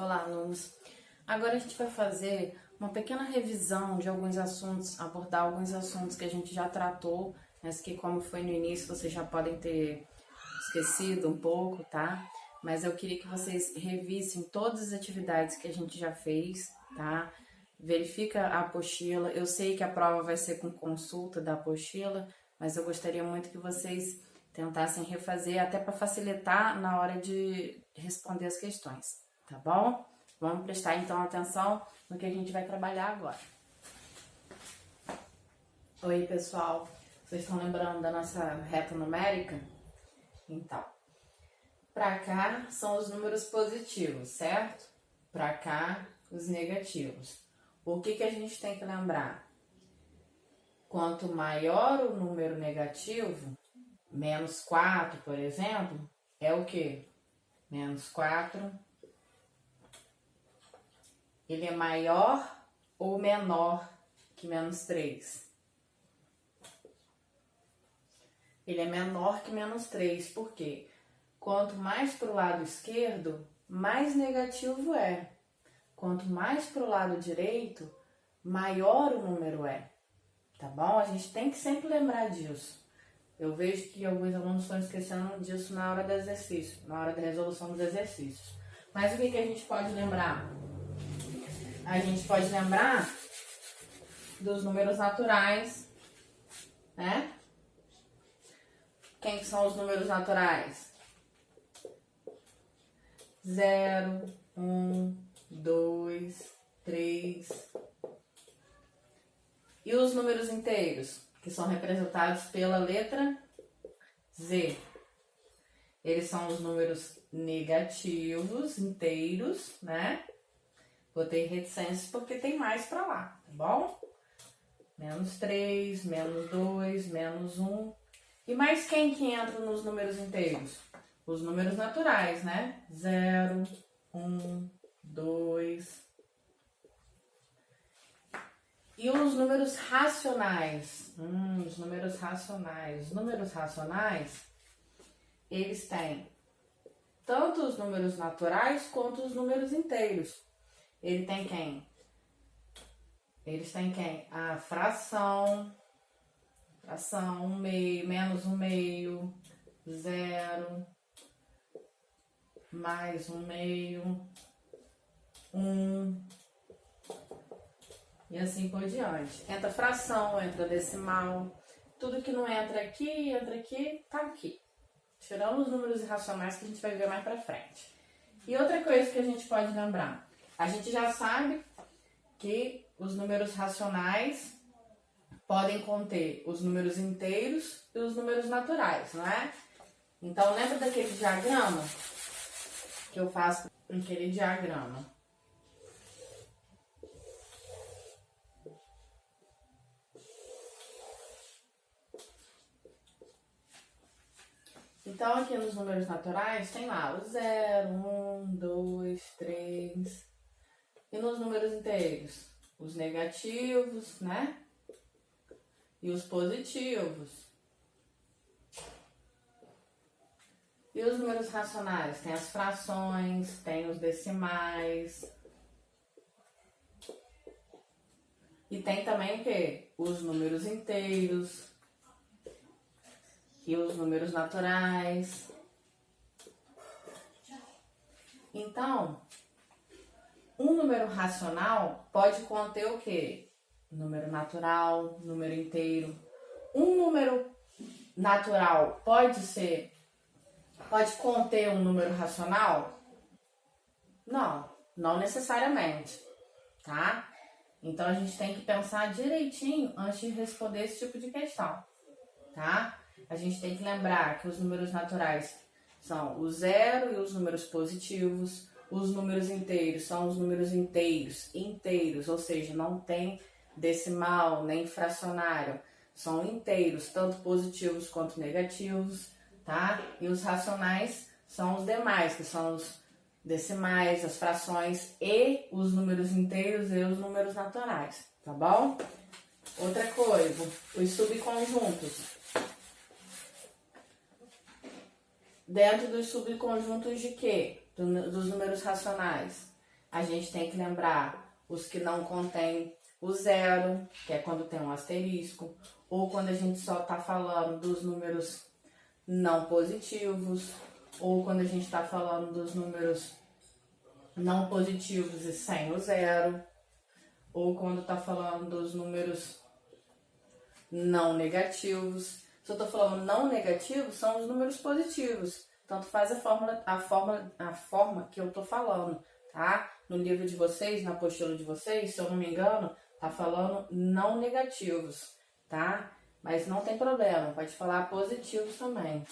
Olá, alunos! Agora a gente vai fazer uma pequena revisão de alguns assuntos, abordar alguns assuntos que a gente já tratou, mas que, como foi no início, vocês já podem ter esquecido um pouco, tá? Mas eu queria que vocês revissem todas as atividades que a gente já fez, tá? Verifica a apostila. Eu sei que a prova vai ser com consulta da apostila, mas eu gostaria muito que vocês tentassem refazer, até para facilitar na hora de responder as questões, tá bom? Vamos prestar então atenção no que a gente vai trabalhar agora. Oi, pessoal! Vocês estão lembrando da nossa reta numérica? Então, para cá são os números positivos, certo? Para cá, os negativos. O que a gente tem que lembrar? Quanto maior o número negativo, menos 4, por exemplo, é o quê? Menos 4. Ele é maior ou menor que menos 3? Ele é menor que menos 3, por quê? Quanto mais para o lado esquerdo, mais negativo é. Quanto mais para o lado direito, maior o número é. Tá bom? A gente tem que sempre lembrar disso. Eu vejo que alguns alunos estão esquecendo disso na hora do exercício, na hora da resolução dos exercícios. Mas o que a gente pode lembrar? A gente pode lembrar dos números naturais, né? Quem que são os números naturais? 0, 1, 2, 3. E os números inteiros, que são representados pela letra Z. Eles são os números negativos, inteiros, né? Botei reticências porque tem mais para lá, tá bom? Menos 3, menos 2, menos 1. E mais quem que entra nos números inteiros? Os números naturais, né? 0, 1, 2. E os números racionais? Os números racionais. Os números racionais, eles têm tanto os números naturais quanto os números inteiros. Ele tem quem? Eles têm quem? A fração, 1 meio, menos 1 meio, 0, mais 1 meio, 1, e assim por diante. Entra fração, entra decimal, tudo que não entra aqui, tá aqui. Tirando os números irracionais que a gente vai ver mais pra frente. E outra coisa que a gente pode lembrar, a gente já sabe que os números racionais podem conter os números inteiros e os números naturais, não é? Então, lembra daquele diagrama que eu faço aquele diagrama? Então, aqui nos números naturais tem lá o 0, 1, 2, 3. E nos números inteiros? Os negativos, né? E os positivos. E os números racionais? Tem as frações, tem os decimais. E tem também o quê? Os números inteiros. E os números naturais. Então, um número racional pode conter o quê? Número natural, número inteiro. Um número natural pode conter um número racional? Não necessariamente, tá? Então a gente tem que pensar direitinho antes de responder esse tipo de questão, tá? A gente tem que lembrar que os números naturais são o 0 e os números positivos. Os números inteiros são os números inteiros, ou seja, não tem decimal nem fracionário. São inteiros, tanto positivos quanto negativos, tá? E os racionais são os demais, que são os decimais, as frações e os números inteiros e os números naturais, tá bom? Outra coisa, os subconjuntos. Dentro dos subconjuntos de quê? Dos números racionais. A gente tem que lembrar os que não contêm o zero, que é quando tem um asterisco, ou quando a gente só está falando dos números não positivos, ou quando a gente está falando dos números não positivos e sem o zero, ou quando está falando dos números não negativos. Se eu estou falando não negativos, são os números positivos. Tanto faz a forma que eu estou falando, tá? No livro de vocês, na apostila de vocês, se eu não me engano, tá falando não negativos, tá? Mas não tem problema, pode falar positivos também.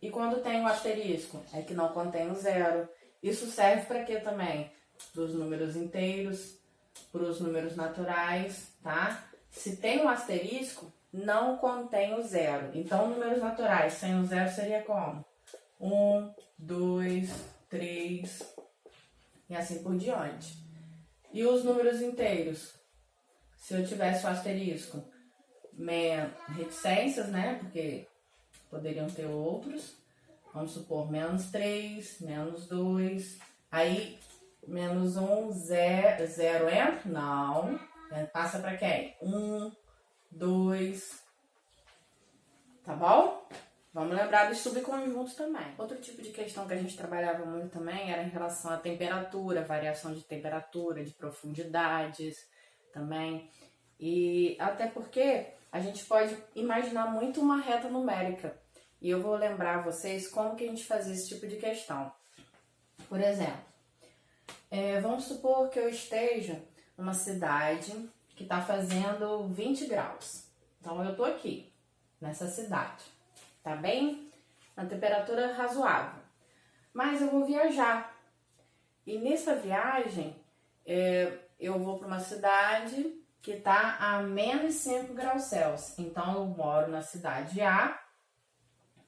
E quando tem o asterisco, é que não contém o zero. Isso serve para quê também? Para os números inteiros, para os números naturais, tá? Se tem um asterisco, não contém o zero. Então, números naturais sem o zero seria como? 1, 2, 3 e assim por diante. E os números inteiros? Se eu tivesse o asterisco, reticências, né? Porque poderiam ter outros. Vamos supor, menos 3, menos 2. Aí, menos 1, 0 entra? Não. Passa para quem? 1, 2. Tá bom? Vamos lembrar dos subconjuntos também. Outro tipo de questão que a gente trabalhava muito também era em relação à temperatura, variação de temperatura, de profundidades também. E até porque a gente pode imaginar muito uma reta numérica. E eu vou lembrar vocês como que a gente fazia esse tipo de questão. Por exemplo, vamos supor que eu esteja numa cidade que está fazendo 20 graus. Então, eu estou aqui, nessa cidade. Tá bem? Na temperatura razoável. Mas eu vou viajar. E nessa viagem, eu vou para uma cidade que está a menos 5 graus Celsius. Então, eu moro na cidade A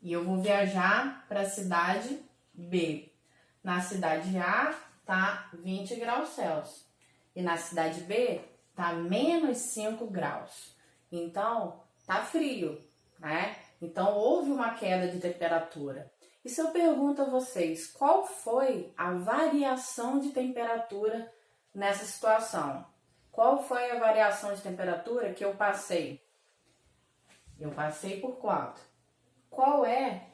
e eu vou viajar para a cidade B. Na cidade A, tá 20 graus Celsius. E na cidade B, tá menos 5 graus. Então, tá frio, né? Então, houve uma queda de temperatura. E se eu pergunto a vocês, qual foi a variação de temperatura nessa situação? Qual foi a variação de temperatura que eu passei? Eu passei por quanto? Qual é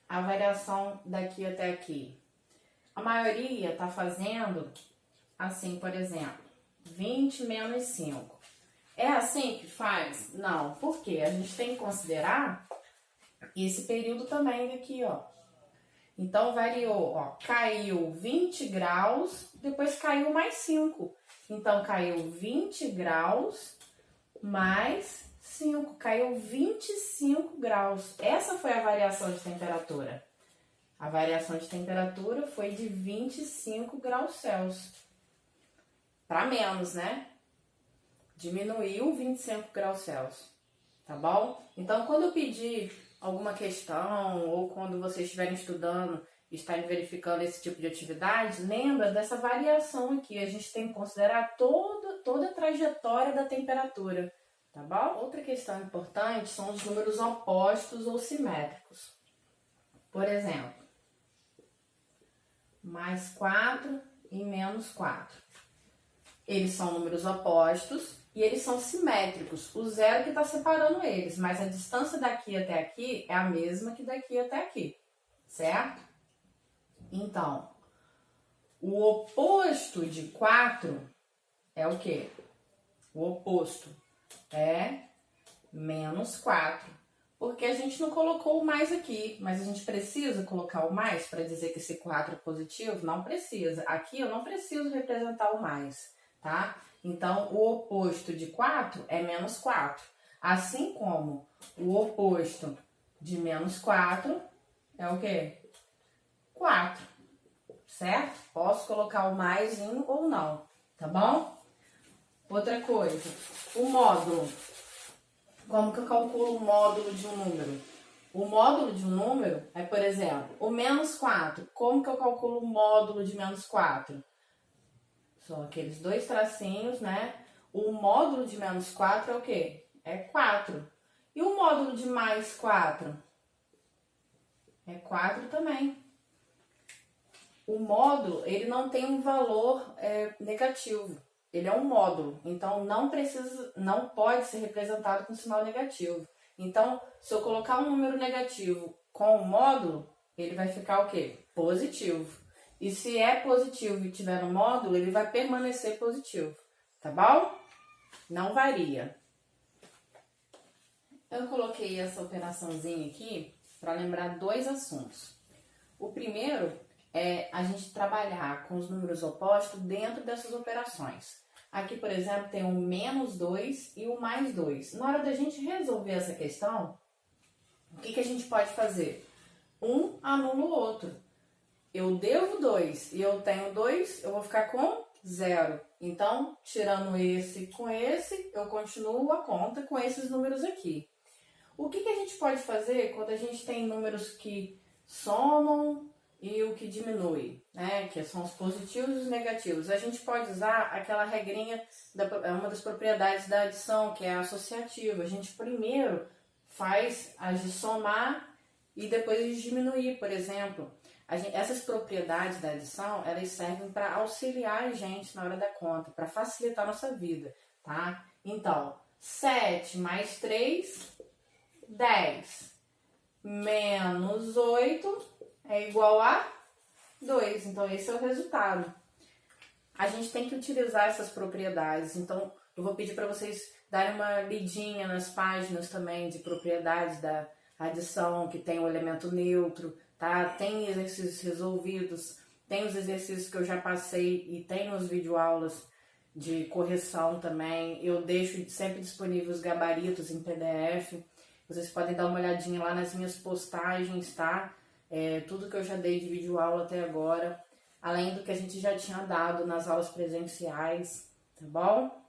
a variação daqui até aqui? A maioria está fazendo assim, por exemplo, 20 menos 5. É assim que faz? Não. Por quê? A gente tem que considerar esse período também daqui, ó. Então, variou, ó, caiu 20 graus, depois caiu mais 5. Então, caiu 20 graus mais 5, caiu 25 graus. Essa foi a variação de temperatura. A variação de temperatura foi de 25 graus Celsius. Para menos, né? Diminuiu 25 graus Celsius. Tá bom? Então, quando eu pedir alguma questão ou quando vocês estiverem estudando e estarem verificando esse tipo de atividade, lembra dessa variação aqui. A gente tem que considerar toda a trajetória da temperatura. Tá bom? Outra questão importante são os números opostos ou simétricos. Por exemplo, mais 4 e menos 4. Eles são números opostos e eles são simétricos. O zero que está separando eles, mas a distância daqui até aqui é a mesma que daqui até aqui, certo? Então, o oposto de 4 é o quê? O oposto é menos 4. Porque a gente não colocou o mais aqui, mas a gente precisa colocar o mais para dizer que esse 4 é positivo? Não precisa. Aqui eu não preciso representar o mais, tá? Então, o oposto de 4 é menos 4. Assim como o oposto de menos 4 é o quê? 4, certo? Posso colocar o mais ou não, tá bom? Outra coisa, o módulo. Como que eu calculo o módulo de um número? O módulo de um número é, por exemplo, o menos 4. Como que eu calculo o módulo de menos 4? São aqueles dois tracinhos, né? O módulo de menos 4 é o quê? É 4. E o módulo de mais 4? É 4 também. O módulo, ele não tem um valor negativo. Ele é um módulo, então não pode ser representado com sinal negativo. Então, se eu colocar um número negativo com o módulo, ele vai ficar o quê? Positivo. E se é positivo e tiver no módulo, ele vai permanecer positivo, tá bom? Não varia. Eu coloquei essa operaçãozinha aqui para lembrar dois assuntos. O primeiro é a gente trabalhar com os números opostos dentro dessas operações. Aqui, por exemplo, tem o menos 2 e o mais 2. Na hora da gente resolver essa questão, o que a gente pode fazer? Um anula o outro. Eu devo 2 e eu tenho 2, eu vou ficar com 0. Então, tirando esse com esse, eu continuo a conta com esses números aqui. O que a gente pode fazer quando a gente tem números que somam e o que diminui, né? Que são os positivos e os negativos. A gente pode usar aquela regrinha, uma das propriedades da adição, que é a associativa. A gente primeiro faz a de somar e depois de diminuir, por exemplo. Essas propriedades da adição, elas servem para auxiliar a gente na hora da conta, para facilitar a nossa vida, tá? Então, 7 mais 3, 10, menos 8 é igual a 2. Então, esse é o resultado. A gente tem que utilizar essas propriedades. Então, eu vou pedir para vocês darem uma lidinha nas páginas também de propriedades da adição, que tem o elemento neutro, tá? Tem exercícios resolvidos, tem os exercícios que eu já passei e tem nos videoaulas de correção também. Eu deixo sempre disponíveis os gabaritos em PDF. Vocês podem dar uma olhadinha lá nas minhas postagens, tá? Tudo que eu já dei de videoaula até agora, além do que a gente já tinha dado nas aulas presenciais, tá bom?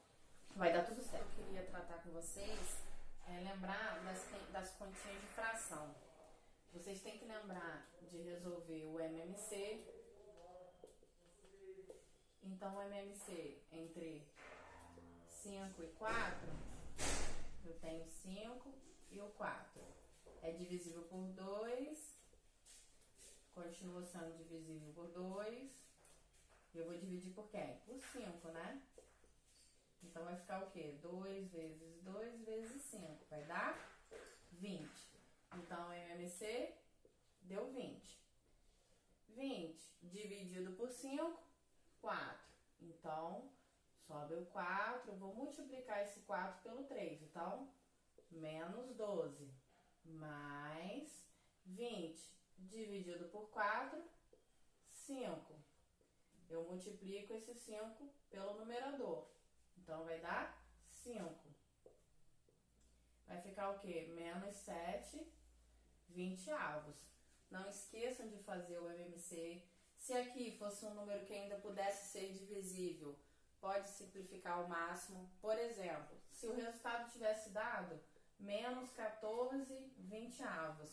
Vai dar tudo certo. Eu queria tratar com vocês, lembrar das continhas de fração. Vocês têm que lembrar de resolver o MMC. Então, o MMC entre 5 e 4, eu tenho 5 e o 4. É divisível por 2, continua sendo divisível por 2. Eu vou dividir por quem? Por 5, né? Então, vai ficar o quê? 2 vezes 2 vezes 5. Vai dar 20. Então, o MMC deu 20. 20 dividido por 5, 4. Então, sobe o 4. Eu vou multiplicar esse 4 pelo 3. Então, menos 12 mais 20 dividido por 4, 5. Eu multiplico esse 5 pelo numerador. Então, vai dar 5. Vai ficar o quê? Menos 7 20avos. Não esqueçam de fazer o MMC. Se aqui fosse um número que ainda pudesse ser divisível, pode simplificar ao máximo. Por exemplo, se o resultado tivesse dado menos 14 20avos,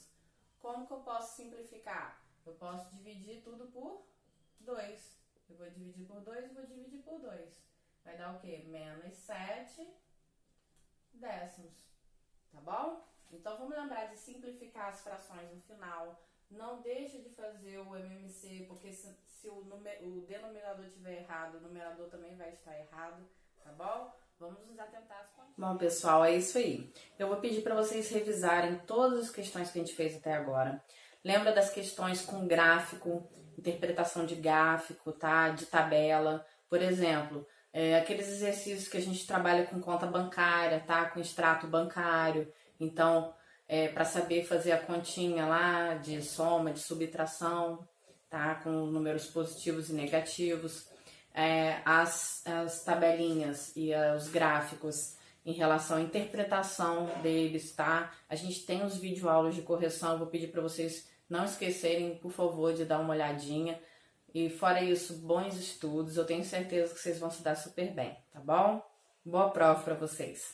como que eu posso simplificar? Eu posso dividir tudo por 2. Eu vou dividir por 2 e vou dividir por 2. Vai dar o quê? Menos 7 décimos. Tá bom? Então, vamos lembrar de simplificar as frações no final. Não deixa de fazer o MMC, porque se o denominador estiver errado, o numerador também vai estar errado, tá bom? Vamos nos atentar às contas. Bom, pessoal, é isso aí. Eu vou pedir para vocês revisarem todas as questões que a gente fez até agora. Lembra das questões com gráfico, interpretação de gráfico, tá? De tabela. Por exemplo, aqueles exercícios que a gente trabalha com conta bancária, tá? Com extrato bancário. Então, para saber fazer a continha lá de soma, de subtração, tá? Com números positivos e negativos. As tabelinhas e os gráficos em relação à interpretação deles, tá? A gente tem os videoaulas de correção, eu vou pedir para vocês não esquecerem, por favor, de dar uma olhadinha. E fora isso, bons estudos, eu tenho certeza que vocês vão se dar super bem, tá bom? Boa prova para vocês!